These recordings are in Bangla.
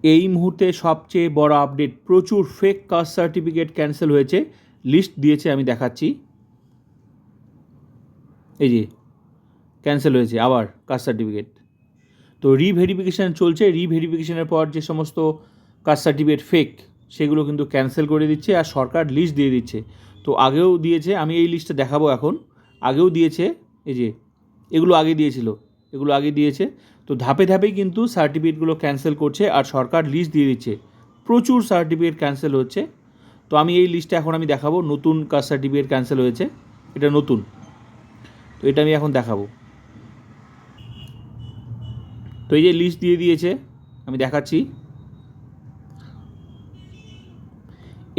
এই মুহূর্তে সবচেয়ে বড় আপডেট, প্রচুর ফেক কাস্ট সার্টিফিকেট ক্যান্সেল হয়েছে, লিস্ট দিয়েছে, আমি দেখাচ্ছি। এই যে ক্যান্সেল হয়েছে আবার কাস্ট সার্টিফিকেট। তো রিভেরিফিকেশান চলছে, রিভেরিফিকেশানের পর যে সমস্ত কাস্ট সার্টিফিকেট ফেক সেগুলো কিন্তু ক্যান্সেল করে দিচ্ছে, আর সরকার লিস্ট দিয়ে দিচ্ছে। তো আগেও দিয়েছে, আমি এই লিস্টটা দেখাবো এখন। আগেও দিয়েছে, এই যে এগুলো আগে দিয়েছিল, এগুলো আগে দিয়েছে। তো ধাপে ধাপেই কিন্তু সার্টিফিকেটগুলো ক্যান্সেল করছে, আর সরকার লিস্ট দিয়ে দিচ্ছে। প্রচুর সার্টিফিকেট ক্যান্সেল হচ্ছে। তো আমি এই লিস্টটা এখন আমি দেখাবো, নতুন কাস্ট সার্টিফিকেট ক্যান্সেল হয়েছে, এটা নতুন। তো এটা আমি এখন দেখাবো। তো এই যে লিস্ট দিয়ে দিয়েছে, আমি দেখাচ্ছি।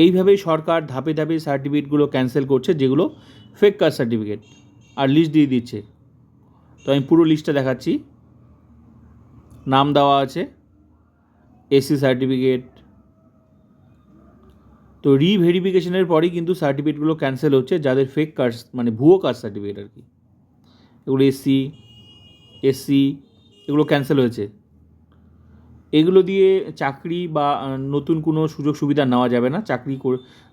এইভাবেই সরকার ধাপে ধাপে সার্টিফিকেটগুলো ক্যান্সেল করছে, যেগুলো ফেক কাস্ট সার্টিফিকেট, আর লিস্ট দিয়ে দিচ্ছে। তো আমি পুরো লিস্টটা দেখাচ্ছি। নাম দেওয়া আছে, এসসি সার্টিফিকেট। তো রিভেরিফিকেশনের পরেই কিন্তু সার্টিফিকেটগুলো ক্যান্সেল হচ্ছে, যাদের ফেক কাস্ট মানে ভুয়ো কাস্ট সার্টিফিকেট আর কি। এগুলো এসসি এগুলো ক্যান্সেল হয়েছে। এগুলো দিয়ে চাকরি বা নতুন কোনো সুযোগ সুবিধা নেওয়া যাবে না।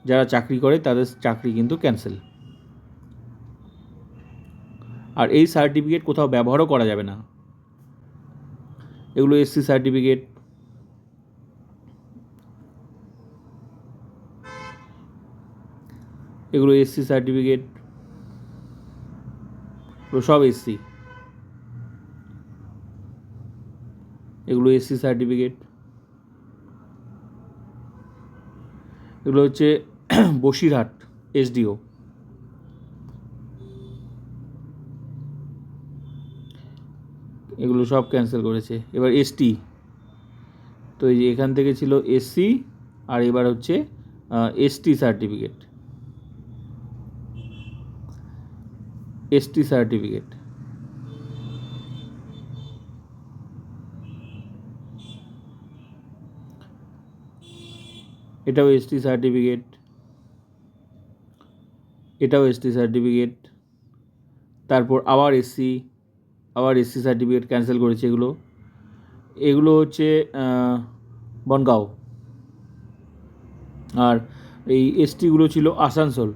যারা চাকরি করে তাদের চাকরি কিন্তু ক্যান্সেল। আর এই সার্টিফিকেট কোথাও ব্যবহারও করা যাবে না। এগুলো এসসি সার্টিফিকেট, এগুলো এসসি সার্টিফিকেট, এগুলো সব এসসি, এগুলো এসসি সার্টিফিকেট। এগুলো হচ্ছে বসিরহাট এসডিও। এগুলো সব ক্যান্সেল করেছে। এবার এসটি, তো এই যে এখান থেকে ছিল এসসি, আর এবার হচ্ছে এসটি সার্টিফিকেট, এসটি সার্টিফিকেট। এটাও এসটি সার্টিফিকেট, এটাও এসটি সার্টিফিকেট। তারপর আবার এসসি সার্টিফিকেট ক্যান্সেল করেছে। এগুলো হচ্ছে বনগাঁও। আর এই এসটিগুলো ছিল আসানসোল।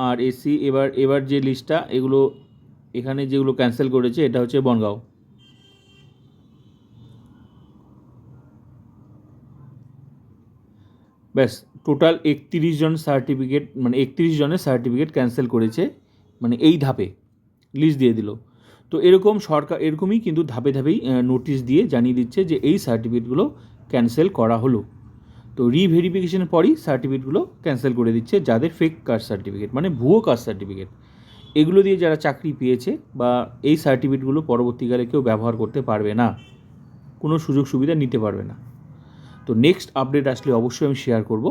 আর এসসি এবার যে লিস্টটা, এগুলো এখানে যেগুলো ক্যান্সেল করেছে এটা হচ্ছে বনগাঁও। ব্যাস, টোটাল 31 জন সার্টিফিকেট, মানে 31 জনের সার্টিফিকেট ক্যান্সেল করেছে, মানে এই ধাপে লিস্ট দিয়ে দিল। তো এরকম সরকার এরকমই কিন্তু ধাপে ধাপেই নোটিশ দিয়ে জানিয়ে দিচ্ছে যে এই সার্টিফিকেটগুলো ক্যান্সেল করা হলো। তো রিভেরিফিকেশনের পরই সার্টিফিকেটগুলো ক্যান্সেল করে দিচ্ছে, যাদের ফেক কাস্ট সার্টিফিকেট মানে ভুয়ো কাস্ট সার্টিফিকেট। এগুলো দিয়ে যারা চাকরি পেয়েছে বা এই সার্টিফিকেটগুলো পরবর্তীকালে কেউ ব্যবহার করতে পারবে না, কোনো সুযোগ সুবিধা নিতে পারবে না। তো নেক্সট আপডেট আসলে অবশ্যই আমি শেয়ার করব।